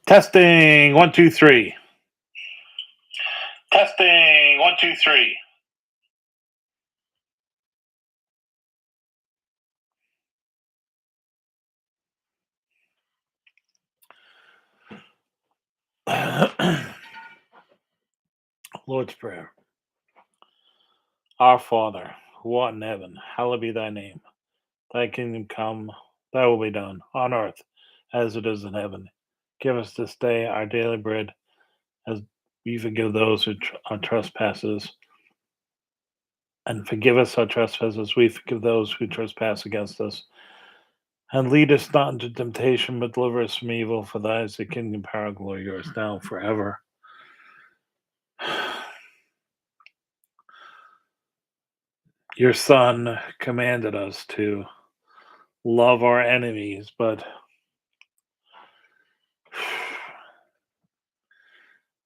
Testing one, two, three. Testing one, two, three. Lord's Prayer. Our Father, who art in heaven, hallowed be thy name. Thy kingdom come, thy will be done, on earth as it is in heaven. Give us this day our daily bread, as we forgive those who our trespasses, and forgive us our trespasses, we forgive those who trespass against us. And lead us not into temptation, but deliver us from evil. For thine is the kingdom, power, and glory, yours now and forever. Your Son commanded us to love our enemies, but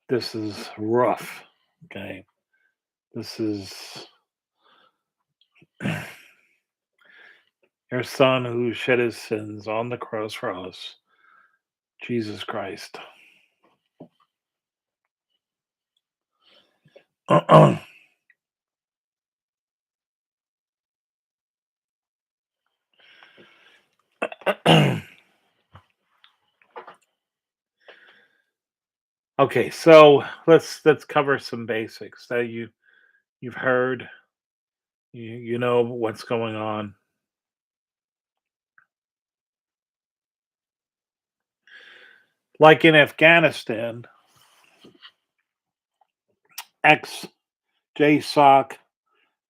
this is rough. Okay. This is your Son who shed his sins on the cross for us, Jesus Christ. Okay, so let's cover some basics that you've heard. You know what's going on. Like in Afghanistan, ex JSOC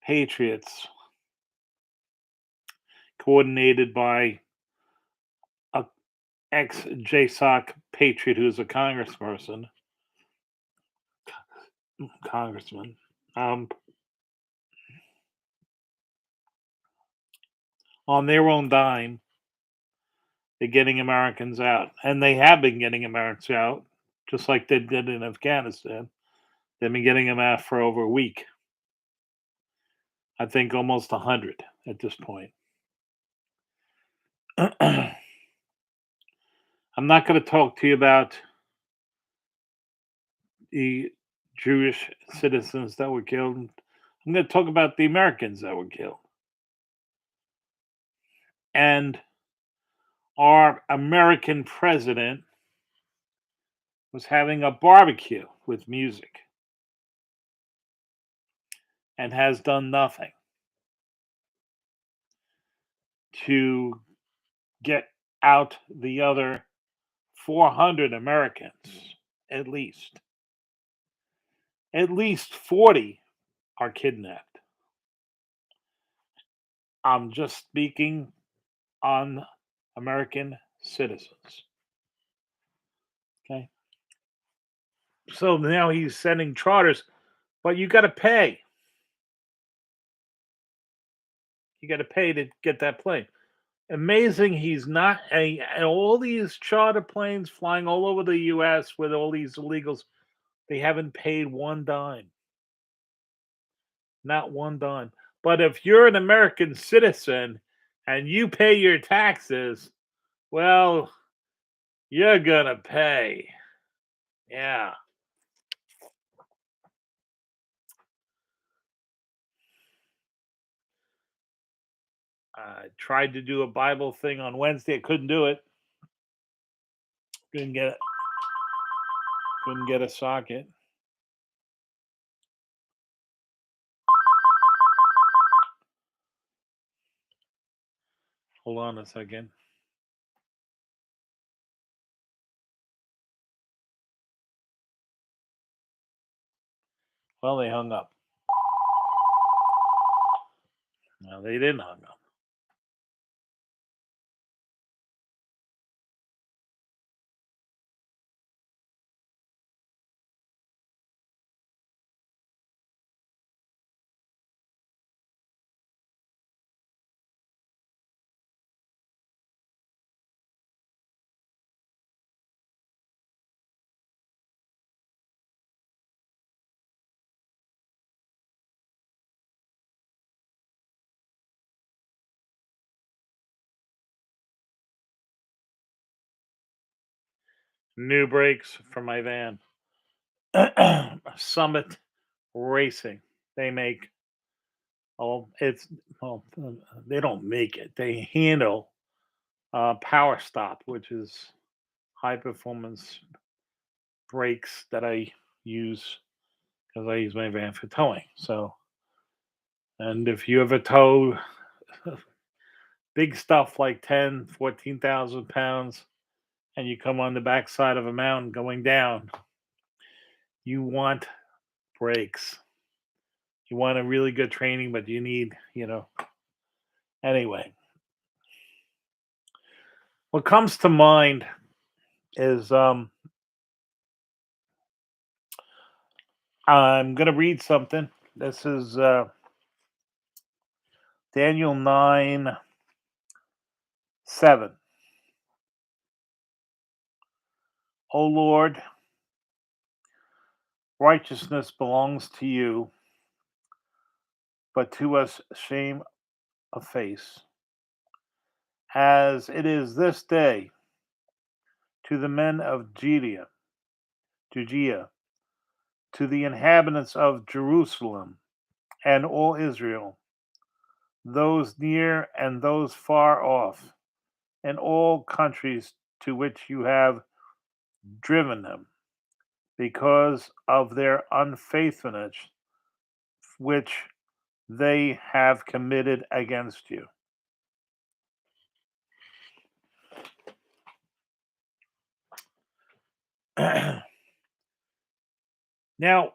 patriots, coordinated by a ex JSOC patriot who's a congressman, on their own dime, they're getting Americans out, and they have been getting Americans out, just like they did in Afghanistan. They've been getting them out for over a week. I think almost 100 at this point. I'm not going to talk to you about the Jewish citizens that were killed. I'm going to talk about the Americans that were killed. And our American president was having a barbecue with music and has done nothing to get out the other 400 Americans, at least. At least 40 are kidnapped. I'm just speaking on American citizens. Okay. So now he's sending charters, but you got to pay. You got to pay to get that plane. Amazing, he's not all these charter planes flying all over the U.S. with all these illegals. They haven't paid one dime, not one dime. But if you're an American citizen and you pay your taxes, well, you're gonna pay. Yeah. I tried to do a Bible thing on Wednesday. I couldn't do it. Couldn't get it. Couldn't get a socket. Hold on a second. Well, they hung up. No, they didn't hung up. New brakes for my van. Summit Racing. They make it's well, they don't make it. They handle Power Stop, which is high performance brakes that I use because I use my van for towing. So, and if you ever tow big stuff like 10, 14,000 pounds, and you come on the backside of a mountain going down, you want brakes. You want a really good training, but you need, anyway. What comes to mind is I'm going to read something. This is Daniel 9:7. O Lord, righteousness belongs to you, but to us shame of face, as it is this day to the men of Judea, to the inhabitants of Jerusalem and all Israel, those near and those far off, and all countries to which you have driven them, because of their unfaithfulness which they have committed against you. Now,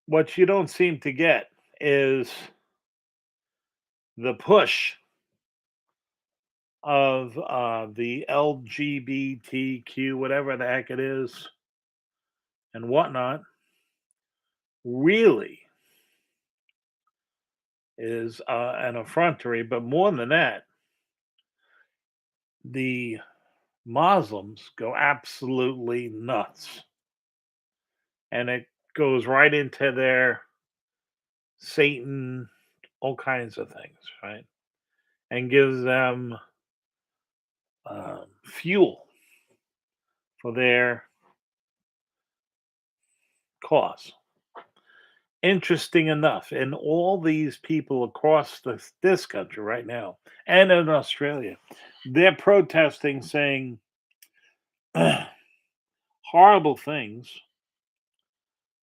what you don't seem to get is the push of the LGBTQ, whatever the heck it is, and whatnot, really is an effrontery. But more than that, the Muslims go absolutely nuts. And it goes right into their Satan, all kinds of things, right? And gives them fuel for their cause. Interesting enough, in all these people across this country right now and in Australia, they're protesting saying horrible things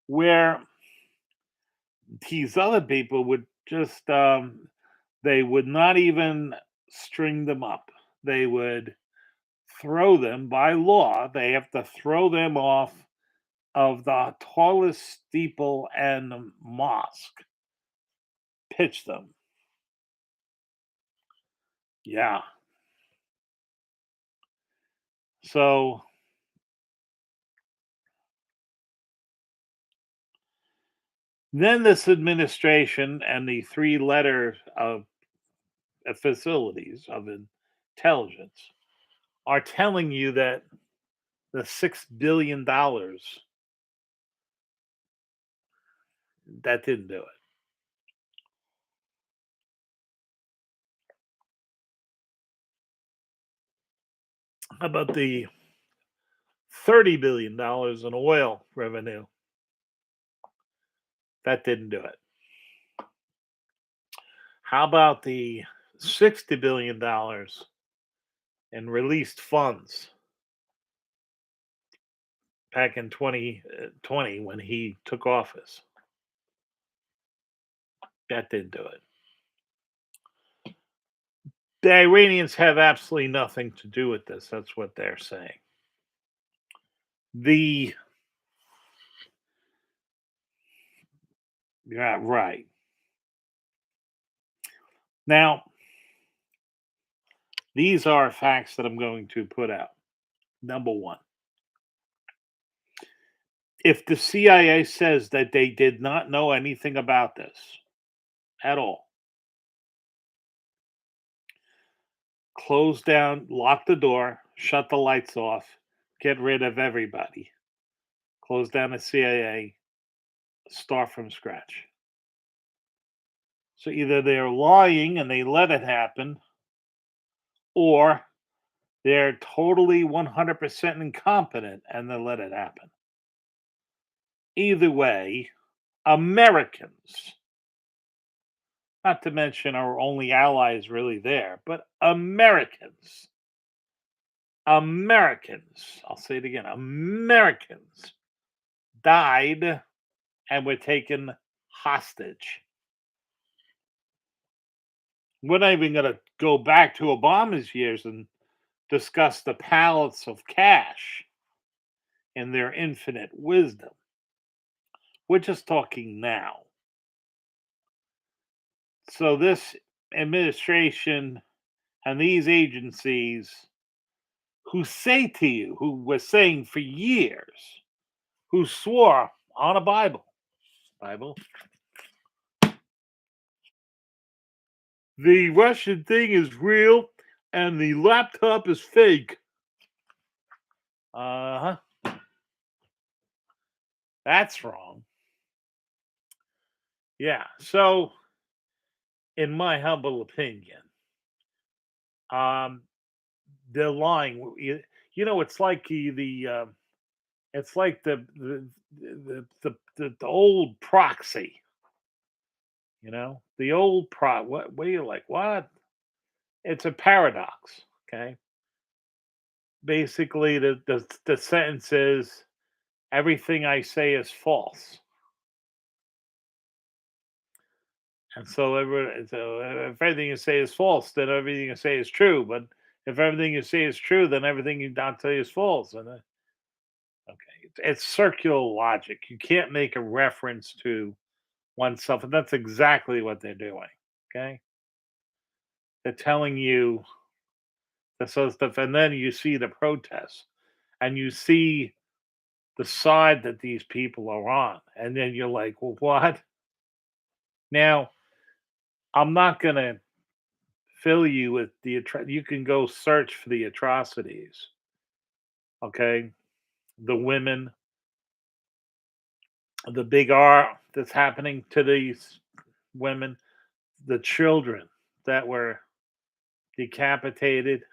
where these other people would just they would not even string them up. They would throw them by law. They have to throw them off of the tallest steeple and mosque. Pitch them. Yeah. So then this administration and the three letter of facilities of intelligence are telling you that the $6 billion that didn't do it. How about the $30 billion in oil revenue? That didn't do it. How about the $60 billion in released funds back in 2020 when he took office? That didn't do it. The Iranians have absolutely nothing to do with this. That's what they're saying. The Yeah, right. Now, these are facts that I'm going to put out. Number one, if the CIA says that they did not know anything about this at all, close down, lock the door, shut the lights off, get rid of everybody, close down the CIA, start from scratch. So either they're lying and they let it happen, or They're totally 100% incompetent and they let it happen. Either way, Americans, not to mention our only allies really there, but Americans, I'll say it again, Americans died and were taken hostage. We're not even going to go back to Obama's years and discuss the pallets of cash and their infinite wisdom. We're just talking now. So, this administration and these agencies who say to you, who were saying for years, who swore on a Bible, the Russian thing is real and the laptop is fake. Uh huh. That's wrong. Yeah. So, in my humble opinion, um, they're lying. It's like it's like the old proxy. The old what you're like, what? It's a paradox. Okay. Basically, the sentence is everything I say is false. And so if everything you say is false, then everything you say is true. But if everything you say is true, then everything you don't tell you is false. And okay, it's circular logic. You can't make a reference to oneself, and that's exactly what they're doing. Okay, they're telling you this sort of stuff, and then you see the protests, and you see the side that these people are on, and then you're like, well, what? Now, I'm not gonna fill you with you can go search for the atrocities, okay? The women, the big R that's happening to these women, the children that were decapitated.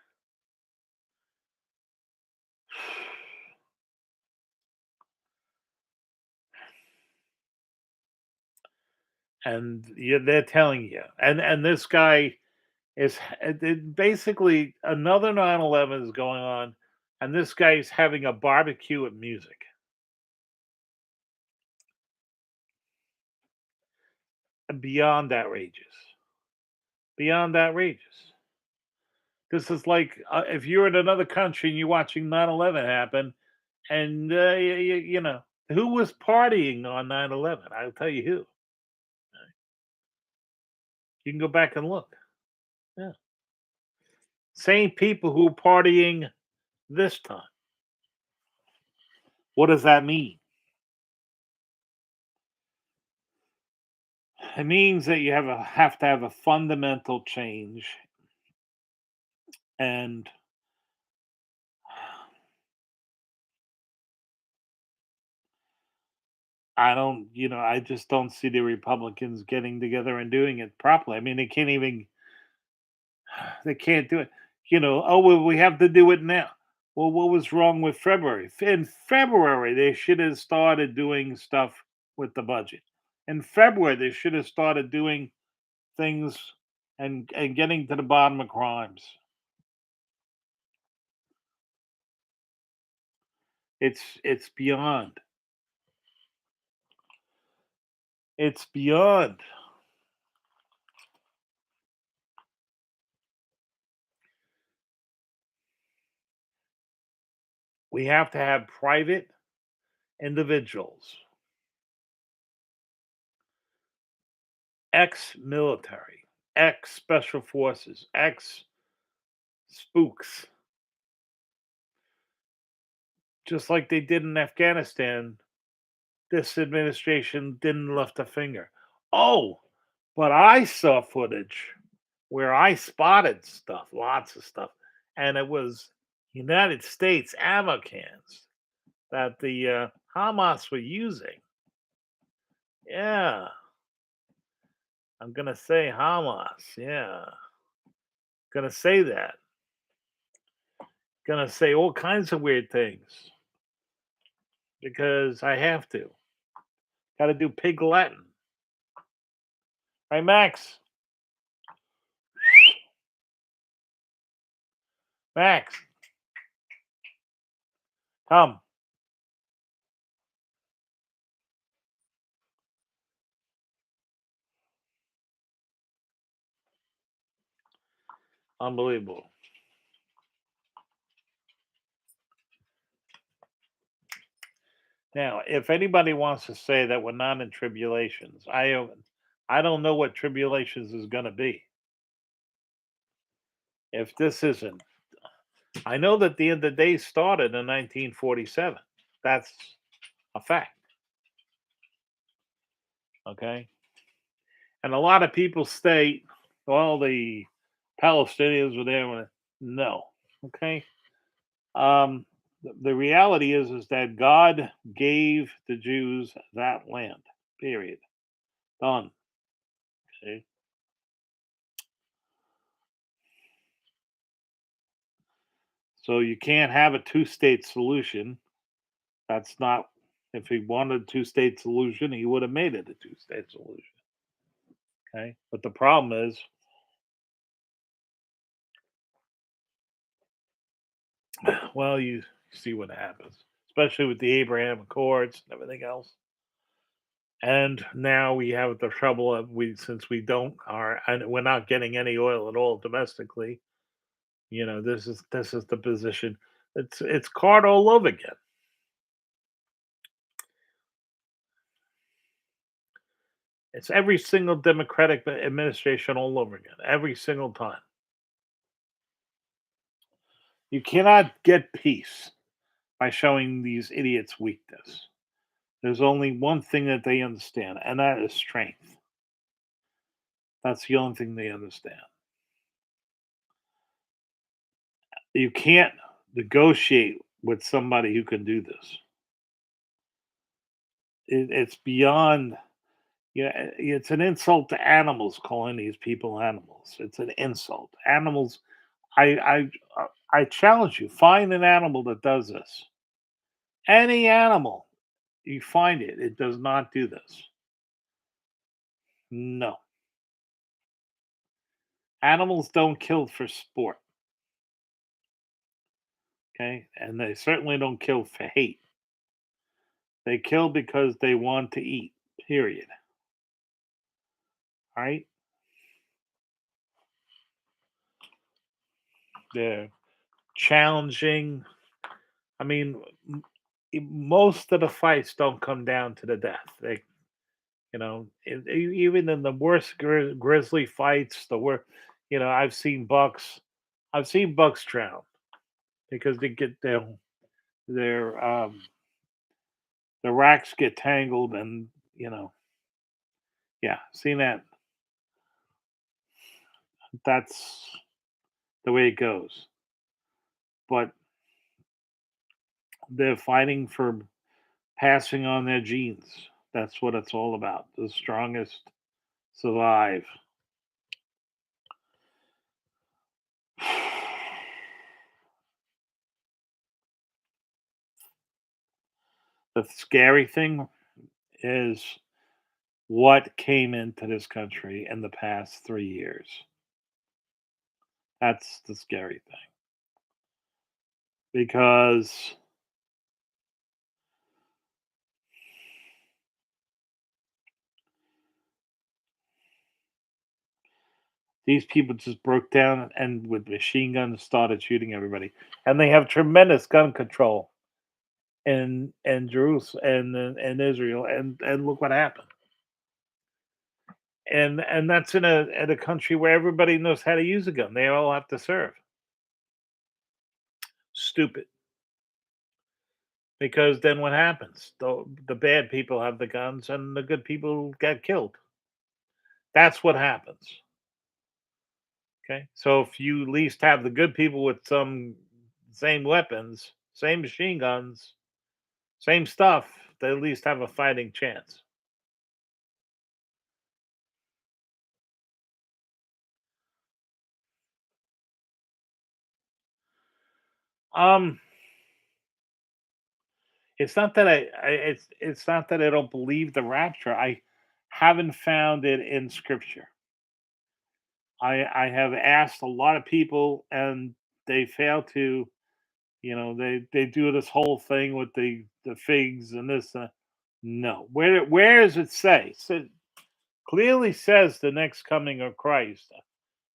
And they're telling you, and this guy is basically another 9/11 is going on, and this guy's having a barbecue with music. Beyond outrageous. Beyond outrageous. This is like if you're in another country and you're watching 9/11 happen, and who was partying on 9/11? I'll tell you who. You can go back and look. Yeah, same people who are partying this time. What does that mean? It means that you have to have a fundamental change, and I just don't see the Republicans getting together and doing it properly. I mean, they can't do it. Oh, well, we have to do it now. Well, what was wrong with February? In February, they should have started doing stuff with the budget. In February, they should have started doing things and getting to the bottom of crimes. It's beyond. It's beyond. We have to have private individuals, ex-military, ex-special forces, ex-spooks, just like they did in Afghanistan. This administration didn't lift a finger. Oh, but I saw footage where I spotted stuff, lots of stuff, and it was United States ammo cans that the Hamas were using. Yeah, I'm gonna say Hamas. Yeah, gonna say that. Gonna say all kinds of weird things because I have to. Got to do pig Latin, right, Max? Max, come. Unbelievable. Now, if anybody wants to say that we're not in tribulations, I don't know what tribulations is going to be. If this isn't, I know that the end of the day started in 1947. That's a fact. Okay. And a lot of people state, well, the Palestinians were there. No. Okay. The reality is that God gave the Jews that land. Period. Done. Okay. So you can't have a two-state solution. That's not. If he wanted a two-state solution, he would have made it a two-state solution. Okay. But the problem is, well, you see what happens, especially with the Abraham Accords and everything else. And now we have the trouble of we since we don't are and we're not getting any oil at all domestically. This is the position. It's card all over again. It's every single Democratic administration all over again, every single time. You cannot get peace by showing these idiots weakness. There's only one thing that they understand, and that is strength. That's the only thing they understand. You can't negotiate with somebody who can do this. It's beyond. Yeah, it's an insult to animals calling these people animals. It's an insult. Animals. I challenge you. Find an animal that does this. Any animal, you find it. It does not do this. No, animals don't kill for sport. Okay, and they certainly don't kill for hate. They kill because they want to eat. Period. All right. They're challenging. I mean, most of the fights don't come down to the death. Even in the worst grizzly fights, the worst, I've seen bucks drown because they get their the racks get tangled, and yeah, seen that. That's the way it goes. But they're fighting for passing on their genes. That's what it's all about. The strongest survive. The scary thing is what came into this country in the past 3 years. That's the scary thing because these people just broke down and with machine guns started shooting everybody, and they have tremendous gun control in Jerusalem and in Israel, and look what happened. And that's in a country where everybody knows how to use a gun. They all have to serve. Stupid. Because then what happens? The bad people have the guns and the good people get killed. That's what happens. Okay. So if you at least have the good people with some same weapons, same machine guns, same stuff, they at least have a fighting chance. Um, it's not that it's not that I don't believe the rapture. I haven't found it in scripture. I have asked a lot of people and they fail to, they do this whole thing with the figs and this. No, where does it say? So clearly says the next coming of Christ,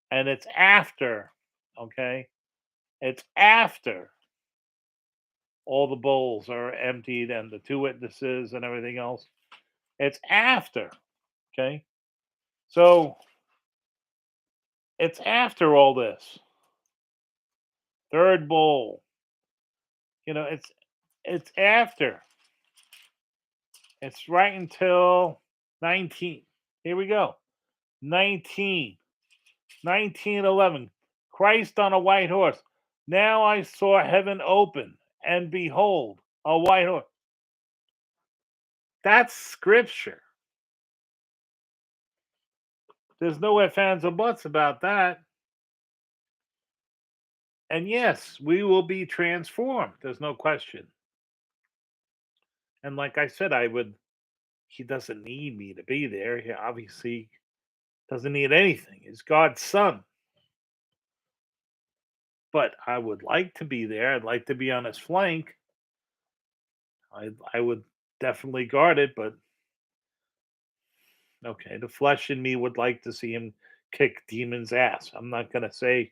and it's after. Okay, it's after all the bowls are emptied and the two witnesses and everything else. It's after. Okay, so it's after all this third bowl. It's after. It's right until 19. Here we go. 19. 1911. Christ on a white horse. Now I saw heaven open, and behold, a white horse. That's scripture. There's no ifs, ands, or buts about that. And yes, we will be transformed. There's no question. And like I said, he doesn't need me to be there. He obviously doesn't need anything. He's God's son. But I would like to be there. I'd like to be on his flank. I would definitely guard it, but okay, the flesh in me would like to see him kick demons' ass. I'm not gonna say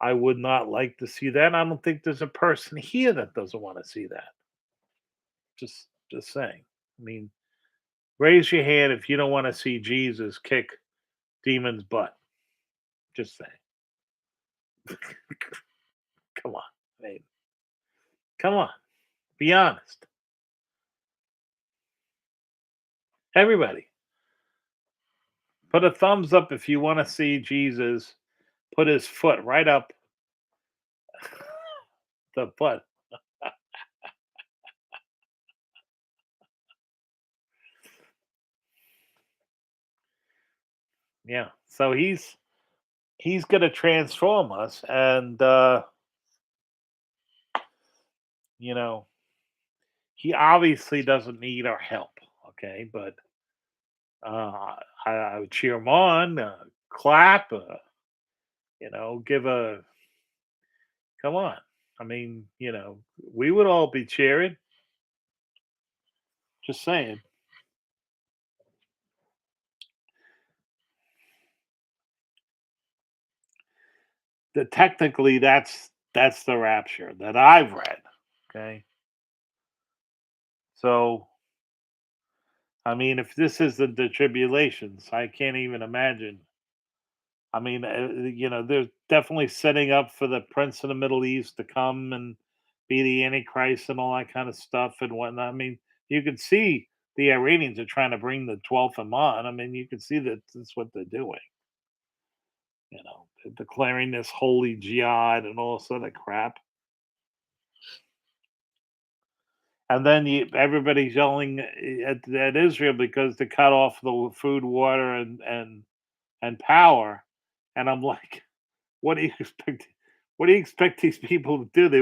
I would not like to see that. I don't think there's a person here that doesn't want to see that. Just saying. I mean, raise your hand if you don't want to see Jesus kick demons' butt. Just saying. Come on, man. Come on. Be honest. Everybody. Put a thumbs up if you want to see Jesus put his foot right up the butt. Yeah. So he's going to transform us, and you know, he obviously doesn't need our help, okay? But I would cheer him on, clap, give a come on. I mean, we would all be cheering. Just saying. Technically, that's the rapture that I've read. Okay, so I mean, if this is the tribulations, I can't even imagine. I mean, they're definitely setting up for the prince of the Middle East to come and be the Antichrist and all that kind of stuff and whatnot. I mean, you can see the Iranians are trying to bring the 12th Imam. I mean, you can see that that's what they're doing. They're declaring this holy jihad and all sort of crap. And then everybody's yelling at Israel because they cut off the food, water, and power. And I'm like, what do you expect? What do you expect these people to do? They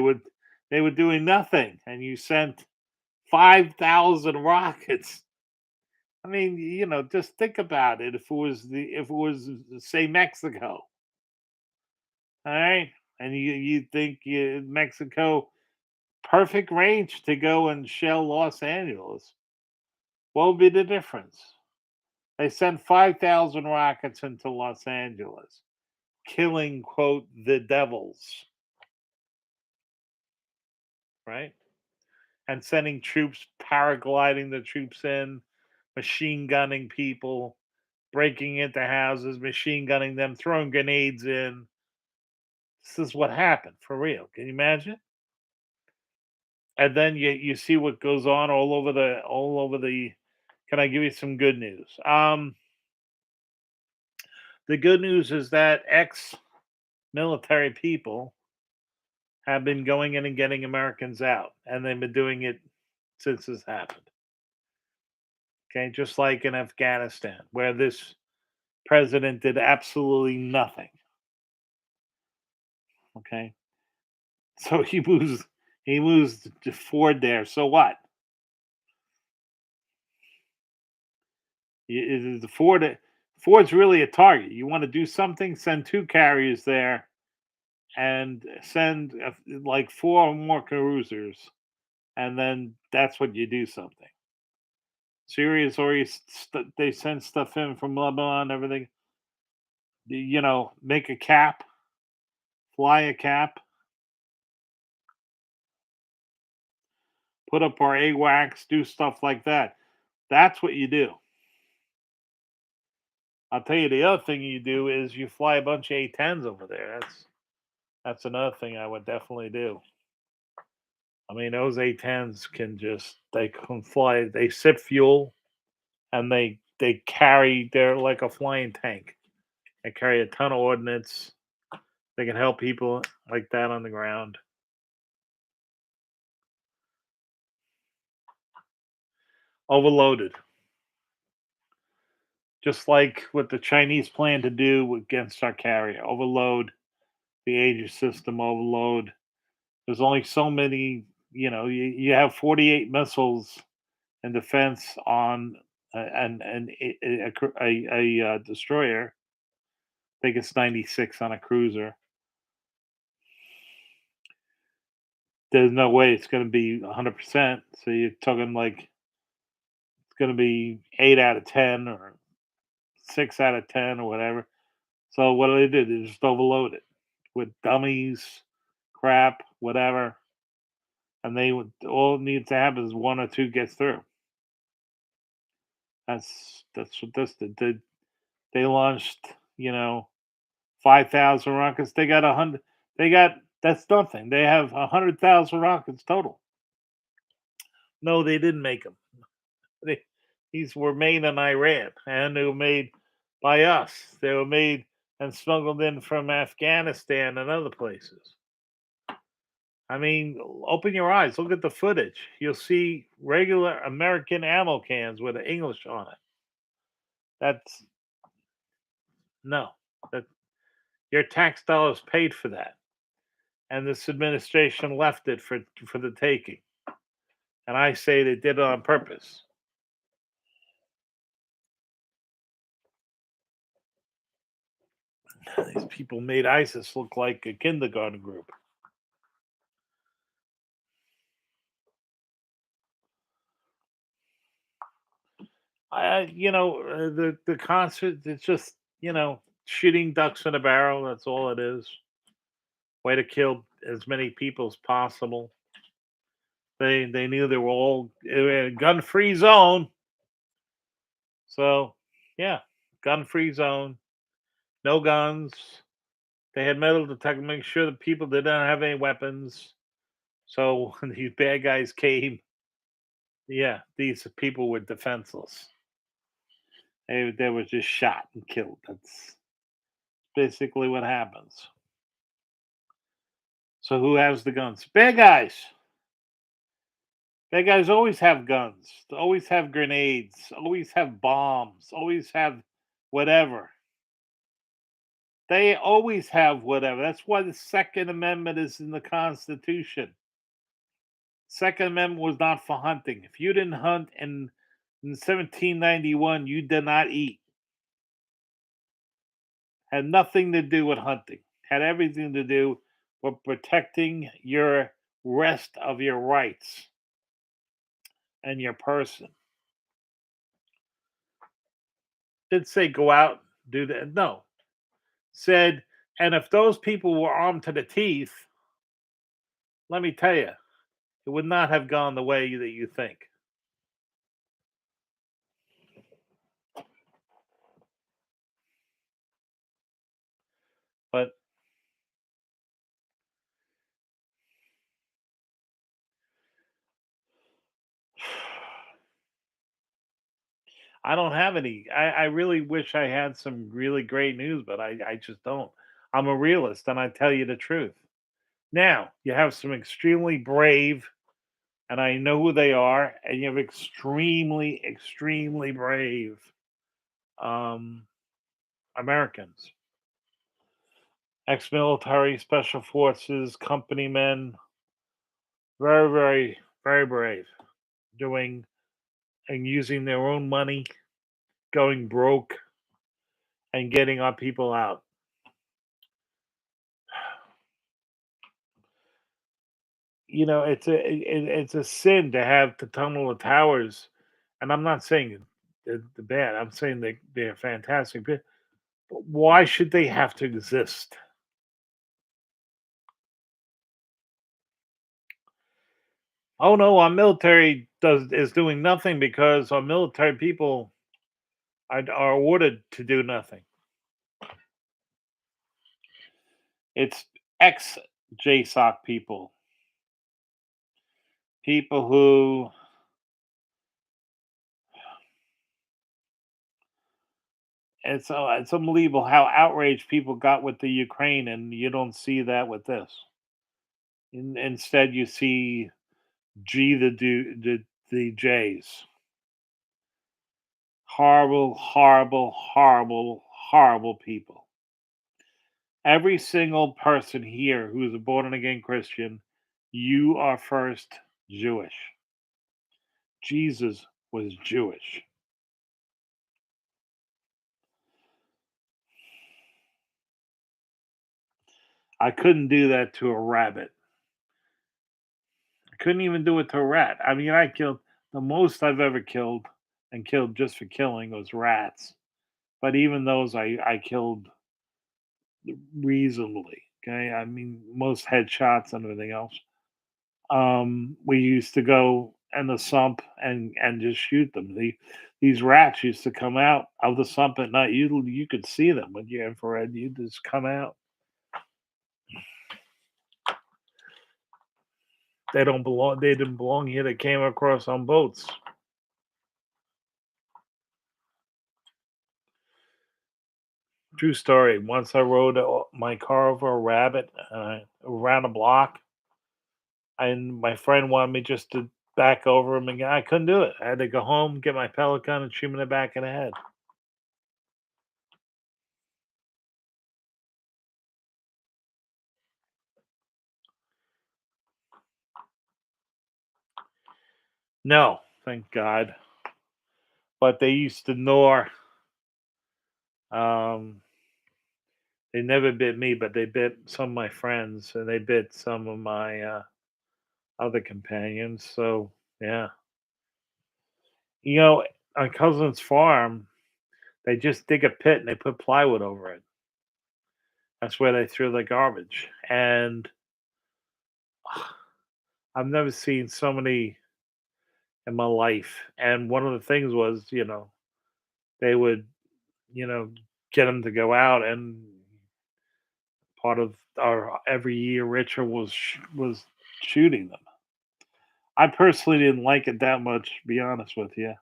were doing nothing, and you sent 5,000 rockets. I mean, just think about it. If it was say Mexico, all right, and you think Mexico perfect range to go and shell Los Angeles, what would be the difference? They sent 5,000 rockets into Los Angeles, killing quote the devils, right? And sending troops, paragliding the troops in, machine gunning people, breaking into houses, machine gunning them, throwing grenades in. This is what happened for real. Can you imagine? And then you see what goes on all over the. Can I give you some good news? The good news is that ex-military people have been going in and getting Americans out, and they've been doing it since this happened. Okay, just like in Afghanistan, where this president did absolutely nothing. Okay, So he moves to Ford there. So what? The Ford's really a target. You want to do something, send two carriers there and send like four more cruisers, and then that's what you do something. Syria's already they send stuff in from Lebanon, everything. Make a cap, fly a cap, put up our AWACS, do stuff like that. That's what you do. I'll tell you the other thing you do is you fly a bunch of A-10s over there. That's another thing I would definitely do. I mean, those A-10s they can fly. They sip fuel and they're like a flying tank. They carry a ton of ordnance. They can help people like that on the ground. Overloaded, just like what the Chinese plan to do against our carrier. Overload the Aegis system. Overload. There's only so many. You have 48 missiles in defense on a destroyer. I think it's 96 on a cruiser. There's no way it's going to be 100%. So you're talking like it's going to be 8 out of 10 or 6 out of 10 or whatever. So what do? They just overload it with dummies, crap, whatever. And all it needs to happen is one or two gets through. That's what this did. They launched, 5,000 rockets. They got 100. They got That's nothing. They have 100,000 rockets total. No, they didn't make them. They, these were made in Iran, and they were made by us. They were made and smuggled in from Afghanistan and other places. I mean, open your eyes, look at the footage. You'll see regular American ammo cans with the English on it. That's no, that your tax dollars paid for that, and this administration left it for the taking. And I say they did it on purpose. These people made ISIS look like a kindergarten group. The concert. It's just shooting ducks in a barrel. That's all it is. Way to kill as many people as possible. They knew they were all in a gun free zone. So yeah, gun free zone. No guns. They had metal detectors, make sure that people did not have any weapons. So when these bad guys came, yeah, these people were defenseless. They were just shot and killed. That's basically what happens. So who has the guns? Bad guys. Bad guys always have guns. Always have grenades. Always have bombs. Always have whatever. They always have whatever. That's why the Second Amendment is in the Constitution. Second Amendment was not for hunting. If you didn't hunt in 1791, you did not eat. Had nothing to do with hunting. Had everything to do with protecting your rest of your rights and your person. Did say go out, do that. No. Said, and if those people were armed to the teeth, let me tell you, it would not have gone the way that you think. But I don't have any. I really wish I had some really great news, but I just don't. I'm a realist and I tell you the truth. Now, you have some extremely brave, and I know who they are, and you have extremely, extremely brave um, Americans. ex-military, special forces, company men, very, very, very brave, doing and using their own money, going broke, and getting our people out. It's a sin to have the tunnel of towers, and I'm not saying they're bad. I'm saying they're fantastic. But why should they have to exist? Oh no, our military does is doing nothing because our military people are ordered to do nothing. It's ex JSOC people, people who it's unbelievable how outraged people got with the Ukraine, and you don't see that with this. Instead, you see G the J's. Horrible, horrible, horrible, horrible people. Every single person here who is a born again Christian, you are first Jewish. Jesus was Jewish. I couldn't do that to a rabbit. I couldn't even do it to a rat. I mean, I killed the most I've ever killed and killed just for killing was rats. But even those I killed reasonably. Okay. I mean, most headshots and everything else. We used to go in the sump and just shoot them. These rats used to come out of the sump at night. You could see them with your infrared. You just come out. They don't belong. They didn't belong here. They came across on boats. True story. Once I rode my car over a rabbit around a block, and my friend wanted me just to back over him again. I couldn't do it. I had to go home, get my pellet gun, and shoot him in the back of the head. No, thank God. But they used to gnaw. Um, they never bit me, but they bit some of my friends, and they bit some of my other companions. So yeah, you know, on cousin's farm, they just dig a pit and they put plywood over it. That's where they threw the garbage, and I've never seen so many in my life. And one of the things was, they would, get them to go out, and part of our every year ritual was shooting them. I personally didn't like it that much, to be honest with you,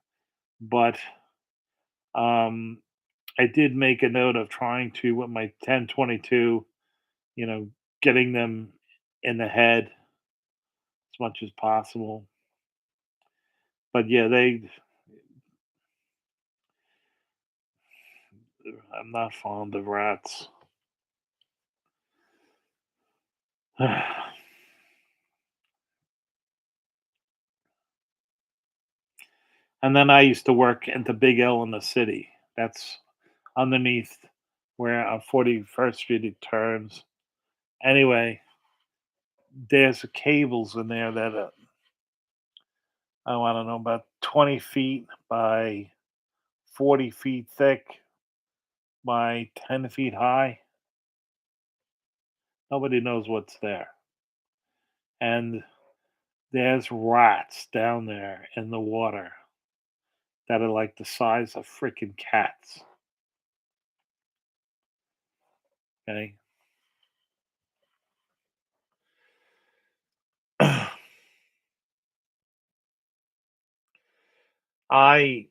but um, I did make a note of trying to with my 10-22, you know, getting them in the head as much as possible. But yeah, I'm not fond of rats. And then I used to work at the Big L in the city. That's underneath where on 41st Street it turns. Anyway, there's cables in there that I don't know, about 20 feet by 40 feet thick by 10 feet high. Nobody knows what's there. And there's rats down there in the water that are like the size of freaking cats. Okay. I,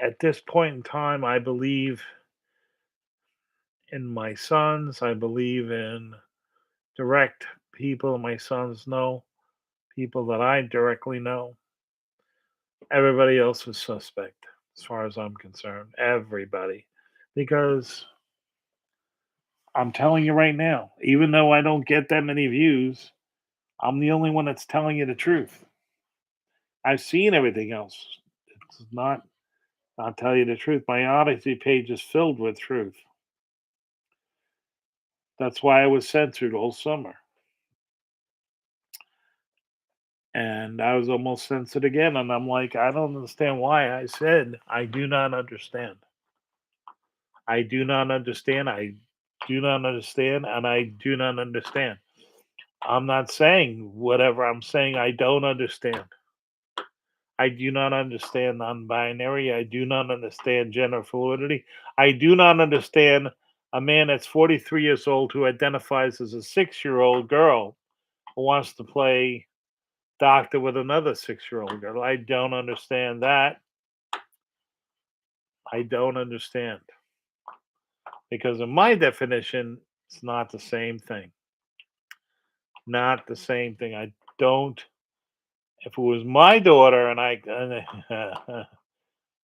at this point in time, I believe in my sons. I believe in direct people my sons know, people that I directly know. Everybody else is suspect, as far as I'm concerned. Everybody. Because I'm telling you right now, even though I don't get that many views, I'm the only one that's telling you the truth. I've seen everything else. It's not, I'll tell you the truth. My Odyssey page is filled with truth. That's why I was censored all summer. And I was almost censored again. And I'm like, I don't understand why. I said, I do not understand. I do not understand. I do not understand. And I do not understand. I'm not saying whatever. I'm saying I don't understand. I do not understand non binary. I do not understand gender fluidity. I do not understand a man that's 43 years old who identifies as a 6-year old girl who wants to play doctor with another 6-year old girl. I don't understand that. I don't understand. Because in my definition, it's not the same thing. Not the same thing. I don't. If it was my daughter and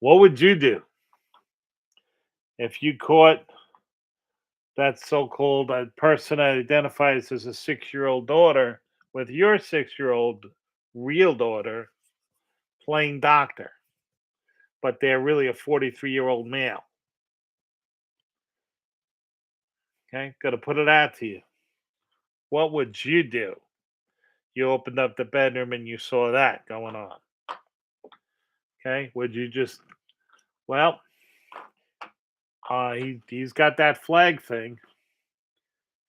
what would you do if you caught that so-called person that identifies as a 6-year-old daughter with your 6-year-old real daughter playing doctor, but they're really a 43-year-old male? Okay, gotta put it out to you. What would you do? You opened up the bedroom and you saw that going on. Okay, would you just, well, he's got that flag thing,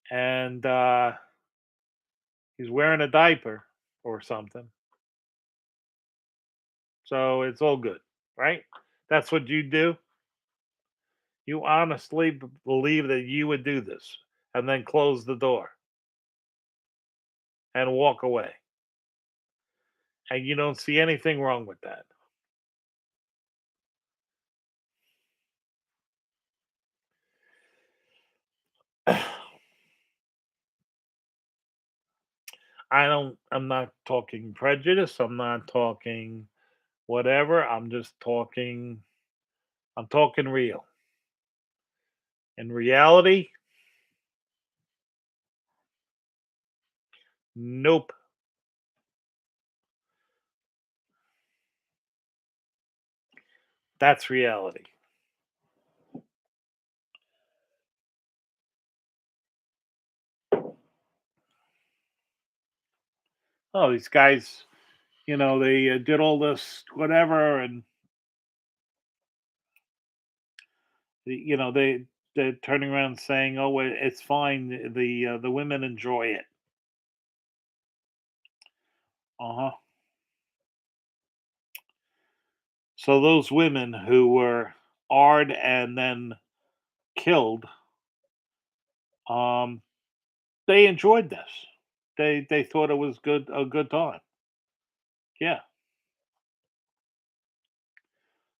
and he's wearing a diaper or something, so it's all good, right? That's what you do. You honestly believe that you would do this and then close the door and walk away, and you don't see anything wrong with that. I'm not talking prejudice. I'm not talking whatever. I'm talking real. In reality, nope. That's reality. Oh, these guys, they did all this whatever, and they're turning around saying, "Oh, it's fine. The women enjoy it." Uh huh. So those women who were ard and then killed, um, they enjoyed this. They thought it was a good time. Yeah.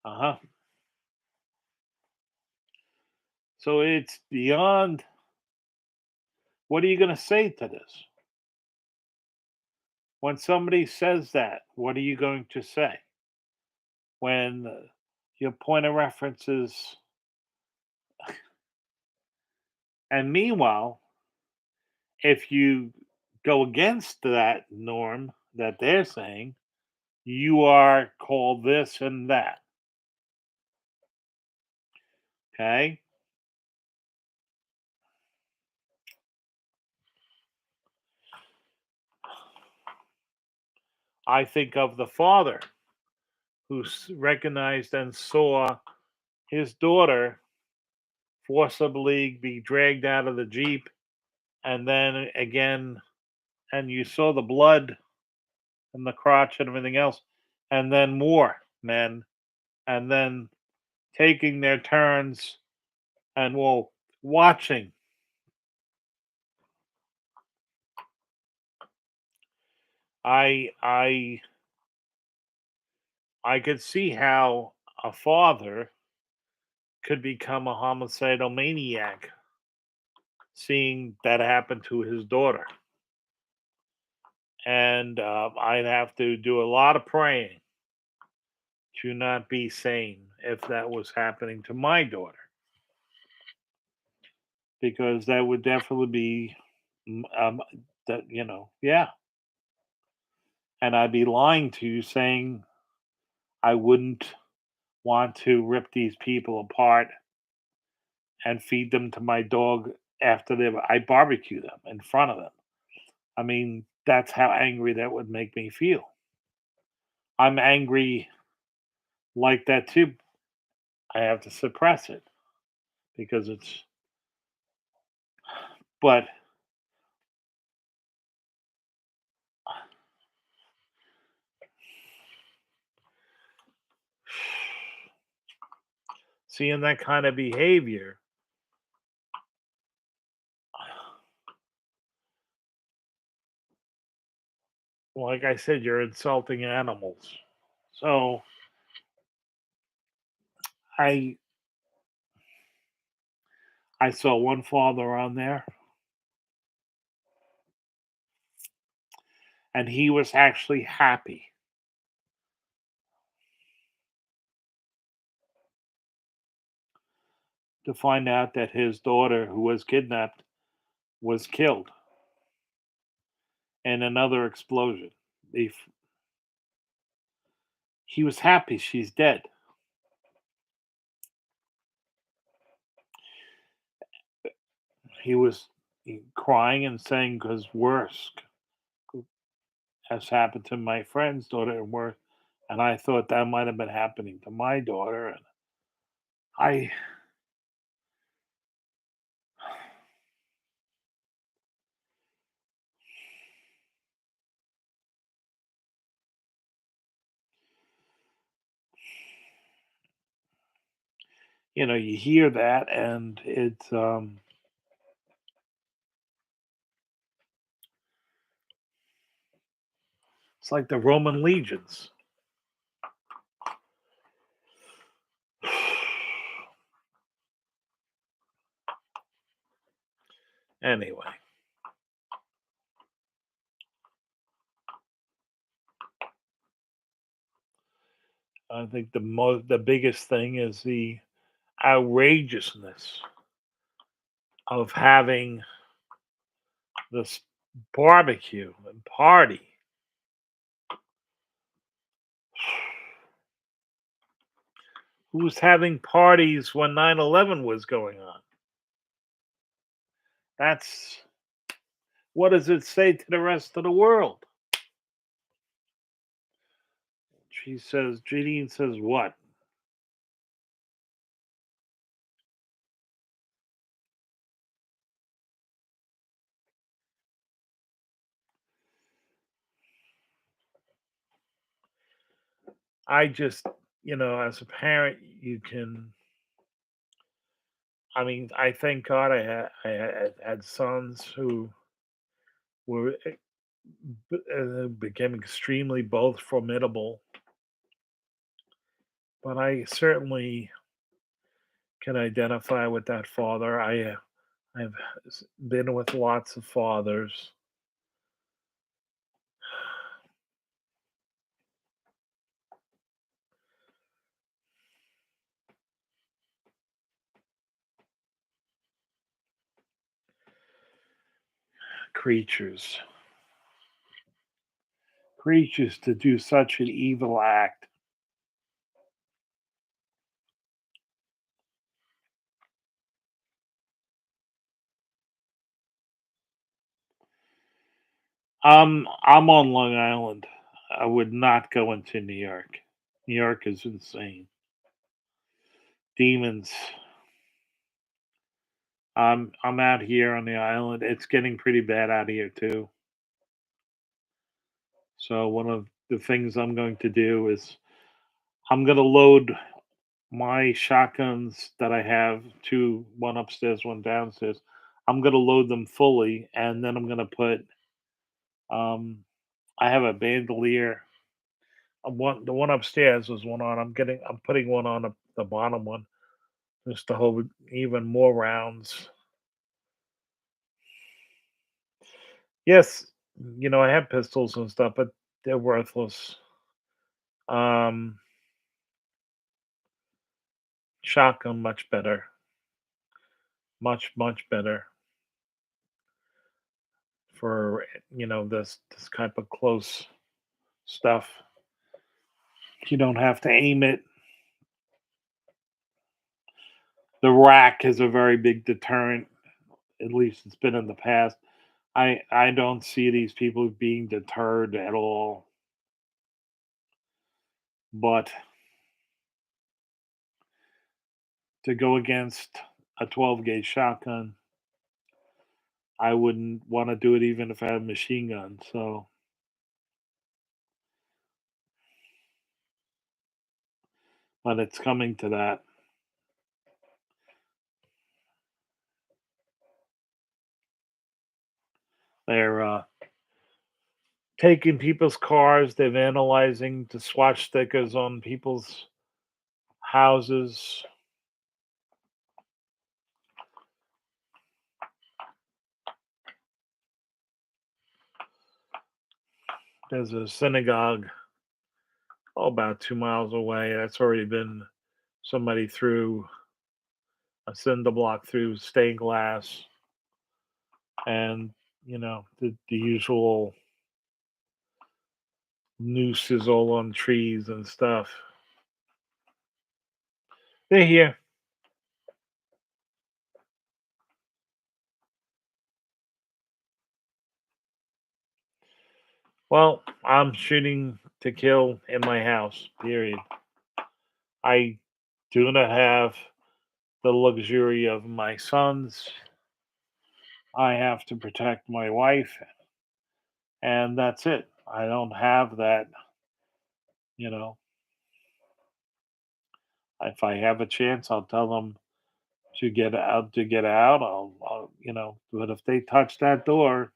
Uh huh. So it's beyond. What are you going to say to this? When somebody says that, what are you going to say? When your point of reference is, and meanwhile, if you go against that norm that they're saying, you are called this and that. Okay. I think of the father who recognized and saw his daughter forcibly be dragged out of the Jeep, and then again, and you saw the blood and the crotch and everything else, and then more men, and then taking their turns and well watching. I I could see how a father could become a homicidal maniac seeing that happen to his daughter. And I'd have to do a lot of praying to not be sane if that was happening to my daughter, because that would definitely be, that, yeah. And I'd be lying to you saying I wouldn't want to rip these people apart and feed them to my dog after I barbecue them in front of them. I mean, that's how angry that would make me feel. I'm angry like that too. I have to suppress it because it's, but seeing that kind of behavior, like I said, you're insulting animals. So I I saw one father on there, and he was actually happy to find out that his daughter, who was kidnapped, was killed in another explosion. He was happy she's dead. He was crying and saying, "Because worse has happened to my friend's daughter, and worse." And I thought that might have been happening to my daughter, and I, you hear that, and it's like the Roman legions. Anyway, I think the biggest thing is the outrageousness of having this barbecue and party. Who was having parties when 9/11 was going on? That's what does it say to the rest of the world? Janine says what? I just, as a parent, I mean, I thank God I had sons who were became extremely both formidable, but I certainly can identify with that father. I've been with lots of fathers, creatures, creatures to do such an evil act. I'm on Long Island. I would not go into New York. New York is insane. Demons. I'm out here on the island. It's getting pretty bad out here too. So one of the things I'm going to do is I'm going to load my shotguns that I have, two, one upstairs, one downstairs. I'm going to load them fully, and then I'm going to put. Um, I have a bandolier. The one upstairs was one on. I'm putting one on the bottom one just to hold even more rounds. Yes, I have pistols and stuff, but they're worthless. Um, Shotgun much better. Much better for this type of close stuff. You don't have to aim it. The rack is a very big deterrent. At least it's been in the past. I don't see these people being deterred at all. But to go against a 12 gauge shotgun, I wouldn't want to do it even if I had a machine gun. So, but it's coming to that. They're taking people's cars, they're vandalizing the swatch stickers on people's houses. There's a synagogue about 2 miles away. That's already been somebody threw a cinder block through stained glass and the usual nooses all on trees and stuff. They're here. Well, I'm shooting to kill in my house, period. I do not have the luxury of my sons. I have to protect my wife, and that's it. I don't have that, you know. If I have a chance, I'll tell them to get out. To get out, But if they touch that door,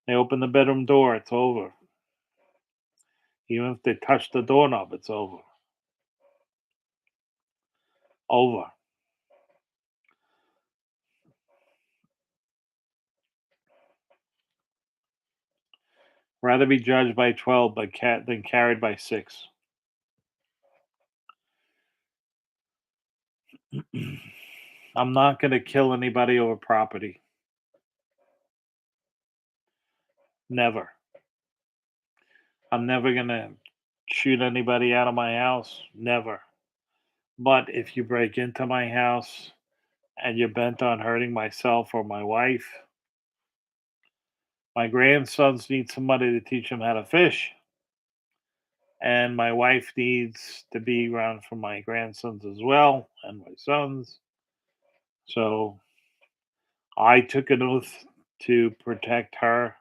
they open the bedroom door, it's over. Even if they touch the doorknob, it's over. Over. Rather be judged by 12 but than carried by 6. I'm not going to kill anybody over property. Never. I'm never going to shoot anybody out of my house. Never. But if you break into my house and you're bent on hurting myself or my wife, my grandsons need somebody to teach them how to fish. And my wife needs to be around for my grandsons as well and my sons. So I took an oath to protect her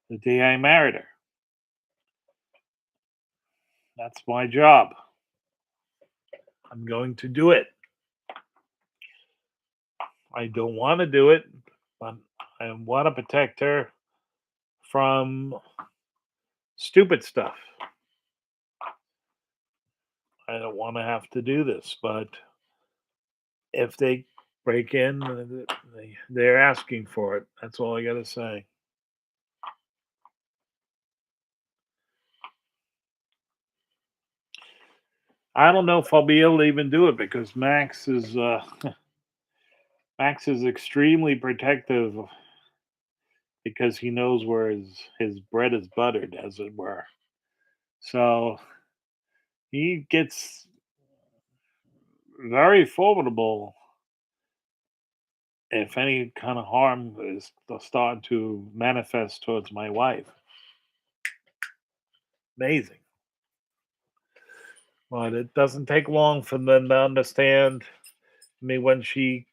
the day I married her. That's my job. I'm going to do it. I don't want to do it, but I want to protect her from stupid stuff. I don't want to have to do this, but if they break in, they're asking for it. That's all I got to say. I don't know if I'll be able to even do it because Max is extremely protective because he knows where his bread is buttered, as it were. So he gets very formidable if any kind of harm is starting to manifest towards my wife. Amazing. But it doesn't take long for them to understand me when she,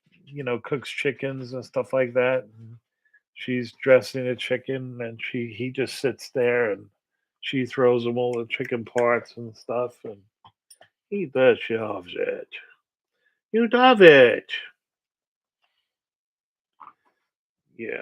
cooks chickens and stuff like that. And she's dressing the chicken and he just sits there and she throws him all the chicken parts and stuff and he does loves it. You love it. Yes.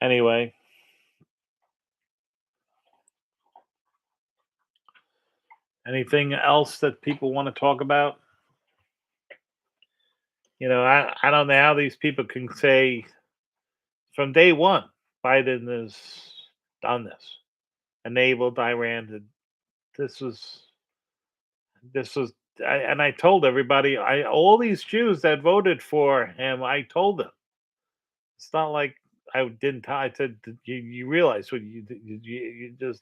Anyway, Anything else that people want to talk about? I don't know how these people can say from day one Biden has done this, enabled Iran to. This was this was. And I told everybody, all these Jews that voted for him, I told them it's not like I didn't. I said you realize what you just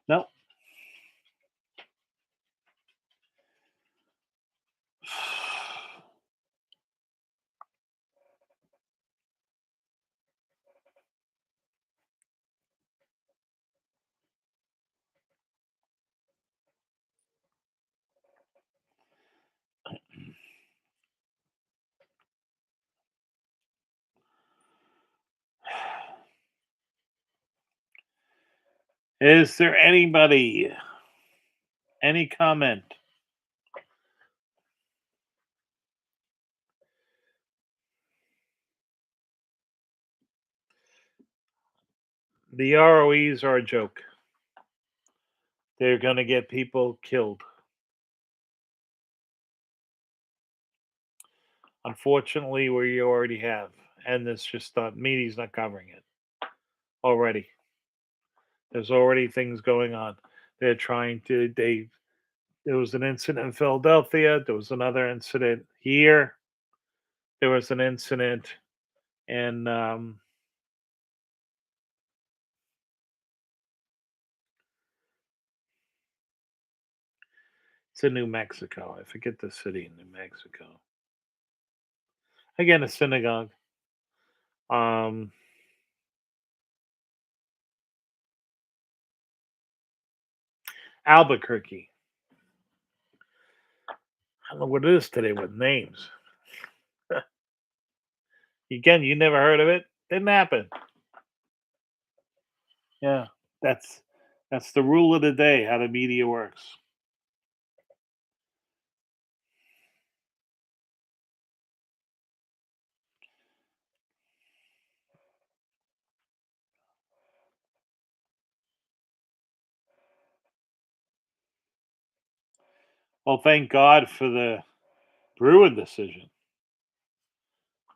no. Is there anybody? Any comment? The ROEs are a joke. They're going to get people killed. Unfortunately, we already have, and this just not media's not covering it already. There's already things going on. They're trying to. There was an incident in Philadelphia. There was another incident here. There was an incident in it's in New Mexico. I forget the city in New Mexico. Again, a synagogue. Um, Albuquerque. I don't know what it is today with names. Again, you never heard of it? Didn't happen. Yeah, that's that's the rule of the day. How the media works. Well, thank God for the Bruin decision,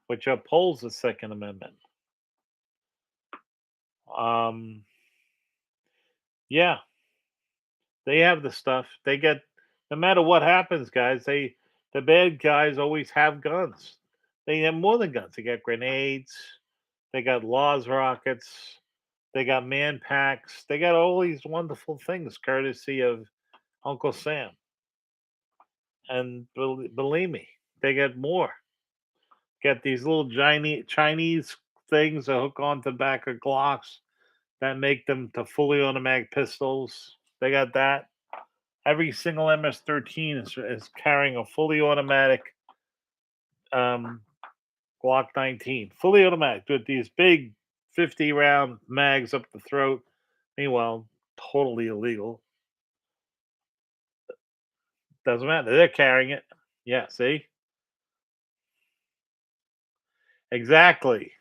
which upholds the Second Amendment. Um, yeah, they have the stuff. They get no matter what happens, guys. The bad guys always have guns. They have more than guns. They got grenades. They got laws rockets. They got man packs. They got all these wonderful things, courtesy of Uncle Sam. And believe me, they got more. Get these little Chinese things that hook onto the back of Glocks that make them to fully automatic pistols. They got that. Every single MS-13 is carrying a fully automatic um, Glock 19, fully automatic with these big 50 round mags up the throat. Meanwhile, totally illegal. Doesn't matter. They're carrying it. Yeah, see? Exactly.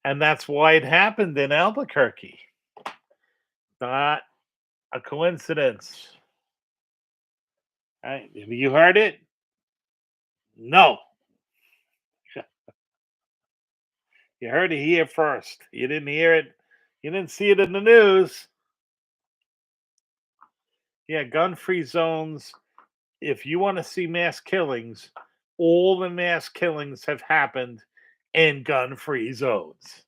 And that's why it happened in Albuquerque. Not a coincidence. Right? Have you heard it? No. You heard it here first. You didn't hear it. You didn't see it in the news. Yeah, gun free zones. If you want to see mass killings, all the mass killings have happened in gun free zones.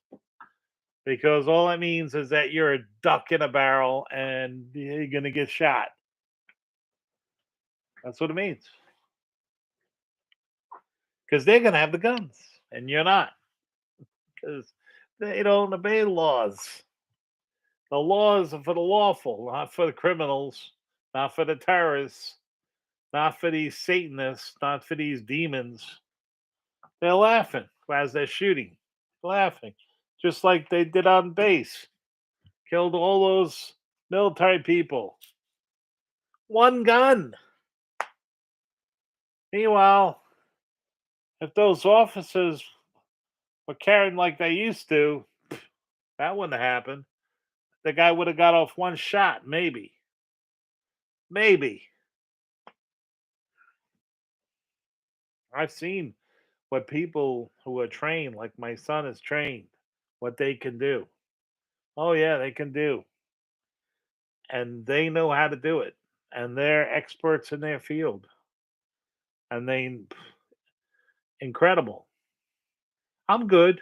Because all that means is that you're a duck in a barrel and you're going to get shot. That's what it means. Because they're going to have the guns and you're not. Because they don't obey laws. The laws are for the lawful, not for the criminals, not for the terrorists, not for these Satanists, not for these demons. They're laughing as they're shooting, laughing, just like they did on base. Killed all those military people. One gun. Meanwhile, if those officers were carrying like they used to, That wouldn't have happened. The guy would have got off one shot, maybe. Maybe. I've seen what people who are trained, like my son is trained, what they can do. Oh yeah, they can do. And they know how to do it. And they're experts in their field. And they incredible. I'm good.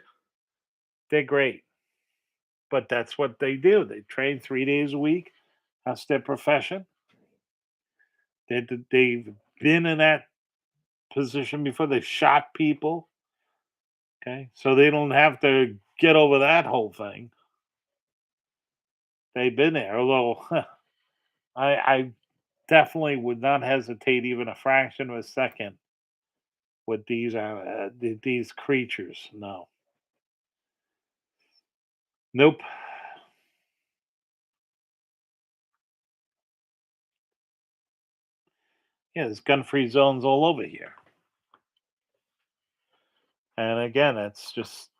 They're great. But that's what they do. They train 3 days a week. That's their profession. They've been in that position before. They've shot people. Okay. So they don't have to get over that whole thing. They've been there. Although I definitely would not hesitate even a fraction of a second with these creatures. No. Nope. Yeah, there's gun-free zones all over here. And again, that just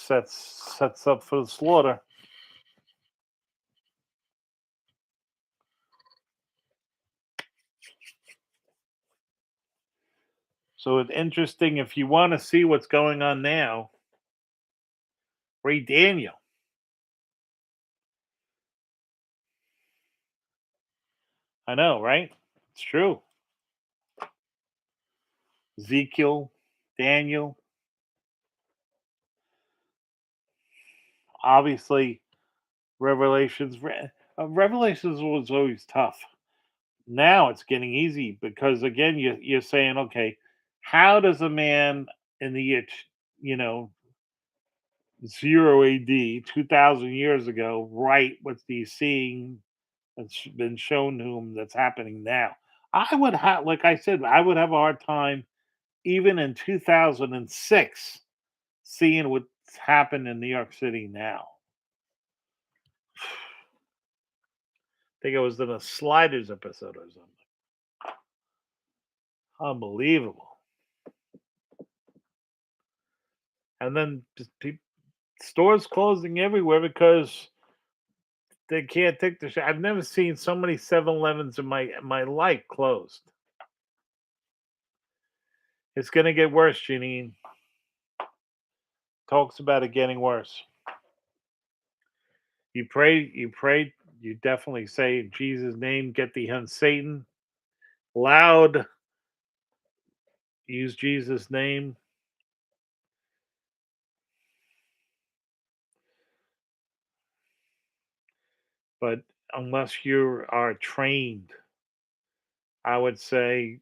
sets up for the slaughter. So it's interesting if you want to see what's going on now, read Daniel. I know, right? It's true. Ezekiel, Daniel, obviously Revelations was always tough. Now it's getting easy because again you're saying, okay, how does a man in the year you know 0 AD 2,000 years ago write what he's seeing that's been shown to him that's happening now? I would have, like I said, I would have a hard time even in 2006 seeing what's happened in New York City now. I think it was in a Sliders episode or something. Unbelievable. And then just stores closing everywhere because they can't take the shit. I've never seen so many 7-Elevens in my life closed. It's gonna get worse, Janine. Talks about it getting worse. You definitely say in Jesus' name, get thee hence Satan. Loud, use Jesus' name. But unless you are trained, I would say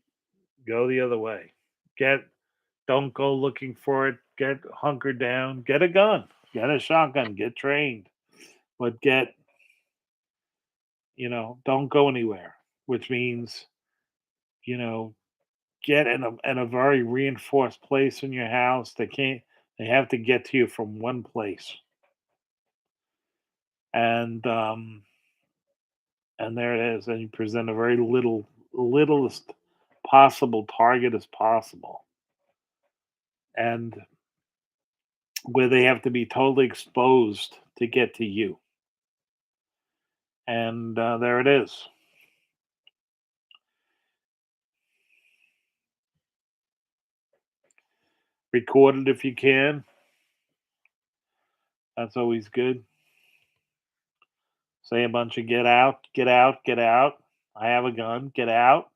go the other way. Get Don't go looking for it. Get hunkered down. Get a gun. Get a shotgun. Get trained. But don't go anywhere, which means, you know, get in a very reinforced place in your house. They have to get to you from one place. And there it is. And you present a very littlest possible target as possible. And where they have to be totally exposed to get to you. And there it is. Record it if you can. That's always good. Say a bunch of get out, get out, get out. I have a gun, get out.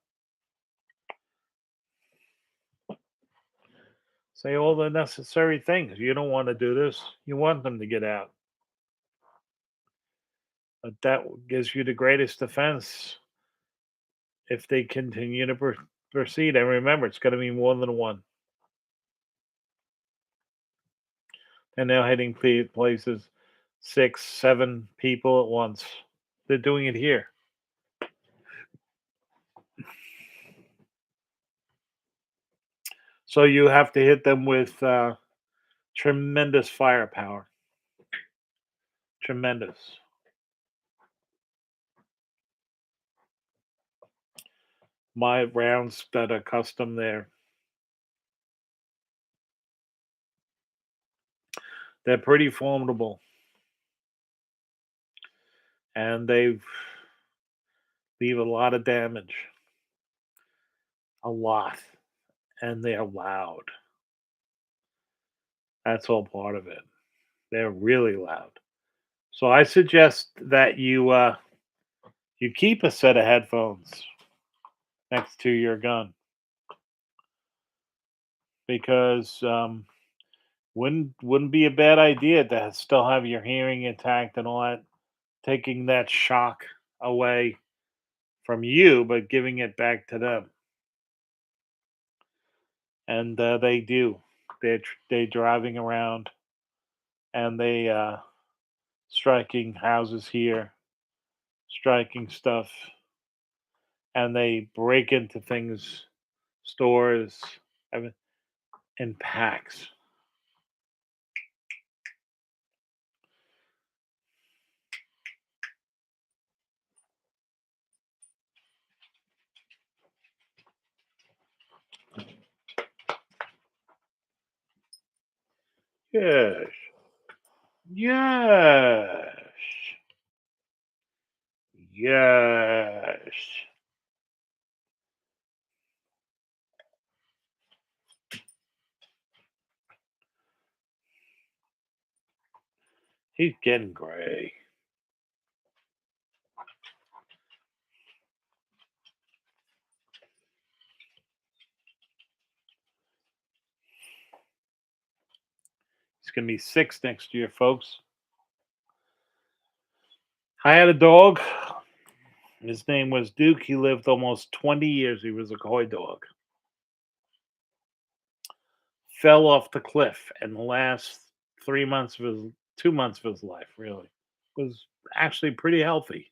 Say all the necessary things. You don't want to do this. You want them to get out. But that gives you the greatest defense if they continue to proceed. And remember, it's going to be more than one. And now hitting places 6, 7 people at once. They're doing it here. So you have to hit them with tremendous firepower. Tremendous. My rounds that are custom there. They're pretty formidable. and they leave a lot of damage, a lot, and they're loud. That's all part of it. They're really loud. So I suggest that you keep a set of headphones next to your gun because wouldn't be a bad idea to still have your hearing intact and all that, taking that shock away from you, but giving it back to them. And they do. They driving around and they striking houses here, striking stuff, and they break into things, stores, every- in packs. Yes, yes, yes. He's getting gray. He's gonna be 6 next year, folks. I had a dog. His name was Duke. He lived almost 20 years. He was a coy dog. Fell off the cliff in the last 3 months of his 2 months of his life, really. Was actually pretty healthy.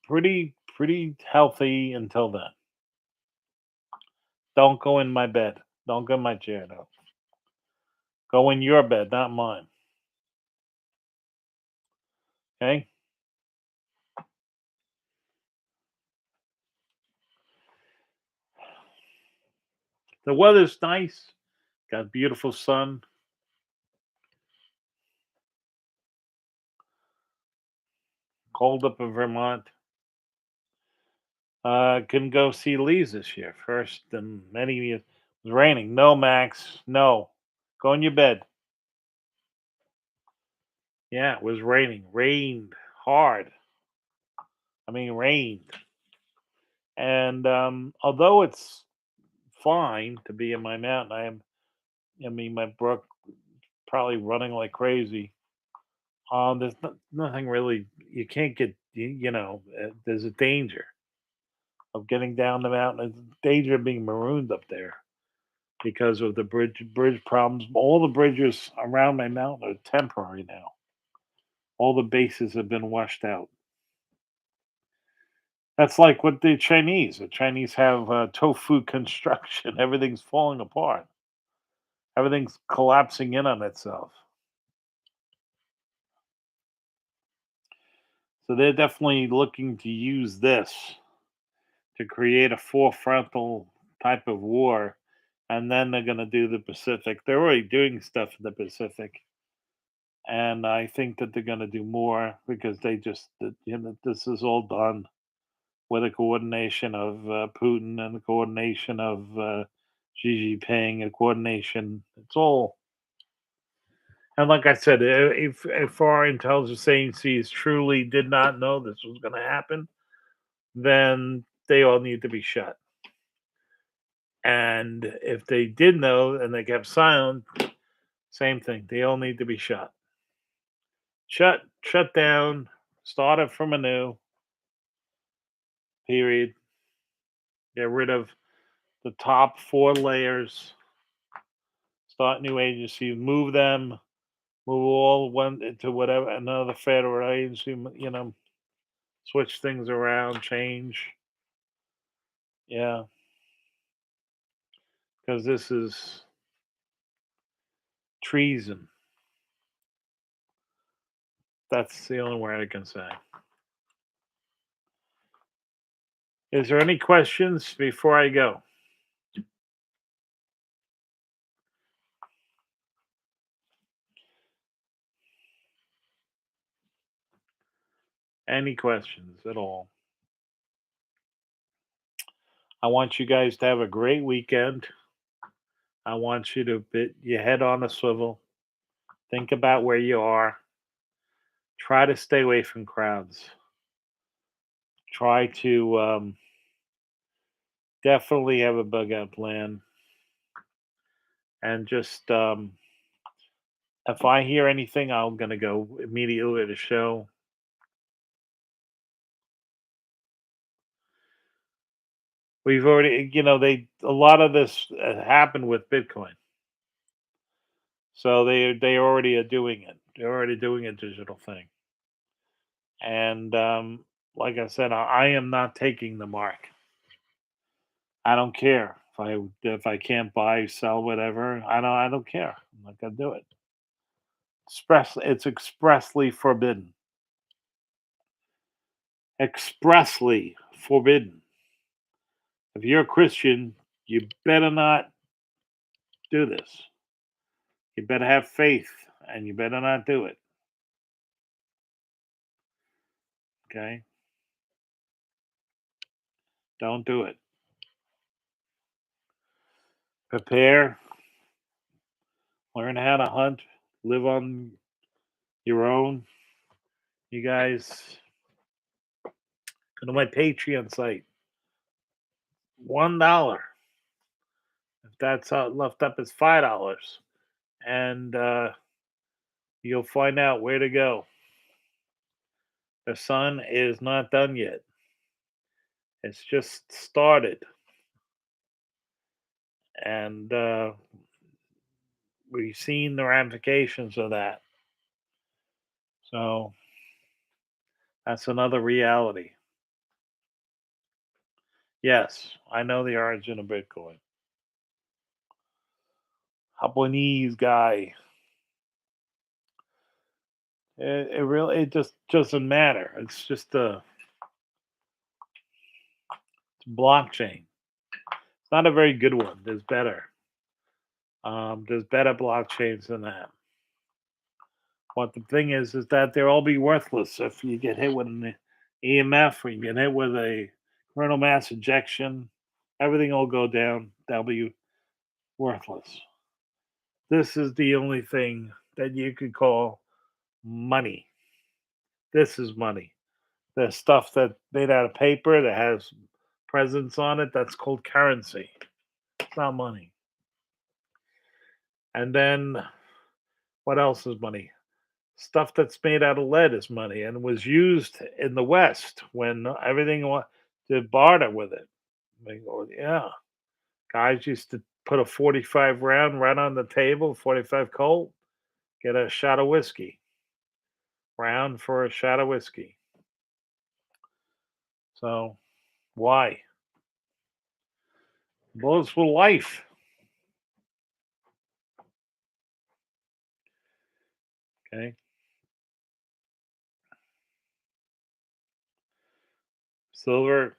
Pretty healthy until then. Don't go in my bed. Don't go in my chair, no. Go in your bed, not mine. Okay? The weather's nice. Got beautiful sun. Cold up in Vermont. Couldn't go see Lee's this year. First in many years. It was raining. No, Max. No. Go in your bed. Yeah, it was raining. Rained hard. I mean, rained. And although it's fine to be in my mountain, I mean, my brook probably running like crazy. There's nothing really. You can't get. There's a danger of getting down the mountain. There's a danger of being marooned up there because of the bridge problems. All the bridges around my mountain are temporary now. All the bases have been washed out. That's like what the Chinese. The Chinese have tofu construction. Everything's falling apart. Everything's collapsing in on itself. So they're definitely looking to use this to create a four frontal type of war, and then they're going to do the Pacific. They're already doing stuff in the Pacific, and I think that they're going to do more because this is all done with a coordination of Putin and the coordination of Xi Jinping, and coordination. It's all. And like I said, if our intelligence agencies truly did not know this was going to happen, then they all need to be shut. And if they did know and they kept silent, same thing. They all need to be shut. Shut down, start it from anew, period. Get rid of the top four layers, start new agencies, move them, move all one into whatever another federal agency, switch things around, change. Yeah, because this is treason. That's the only word I can say. Is there any questions before I go? Any questions at all? I want you guys to have a great weekend. I want you to put your head on a swivel. Think about where you are. Try to stay away from crowds. Try to definitely have a bug out plan. And just if I hear anything, I'm gonna go immediately to the show. We've already, they a lot of this happened with Bitcoin, so they already are doing it. They're already doing a digital thing, and like I said, I am not taking the mark. I don't care if I can't buy, sell, whatever. I don't care. I'm not gonna do it. It's expressly forbidden. Expressly forbidden. If you're a Christian, you better not do this. You better have faith, and you better not do it. Okay, don't do it. Prepare. Learn how to hunt. Live on your own. You guys go to my Patreon site. $1. If that's left up, is $5, and you'll find out where to go. The sun is not done yet. It's just started, and we've seen the ramifications of that. So that's another reality. Yes, I know the origin of Bitcoin. Japanese guy. It just doesn't matter. It's just a blockchain. It's not a very good one. There's better. There's better blockchains than that. But the thing is that they'll all be worthless if you get hit with an EMF or you get hit with a coronal mass ejection. Everything will go down. They'll be worthless. This is the only thing that you could call money. This is money. The stuff that made out of paper that has presents on it, that's called currency. It's not money. And then what else is money? Stuff that's made out of lead is money and was used in the West when everything to barter with it. Yeah, guys used to put a 45 round right on the table, 45 Colt, get a shot of whiskey, round for a shot of whiskey. So why? Bullets for life. Okay. Silver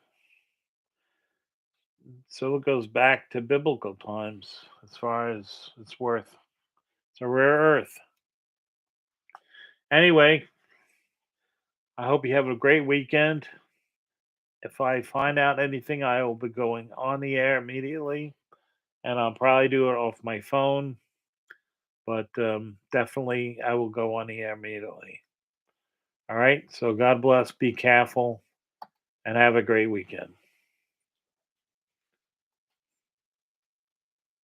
Silver goes back to biblical times as far as its worth. It's a rare earth. Anyway, I hope you have a great weekend. If I find out anything, I will be going on the air immediately, and I'll probably do it off my phone. But definitely, I will go on the air immediately. All right. So God bless. Be careful, and have a great weekend.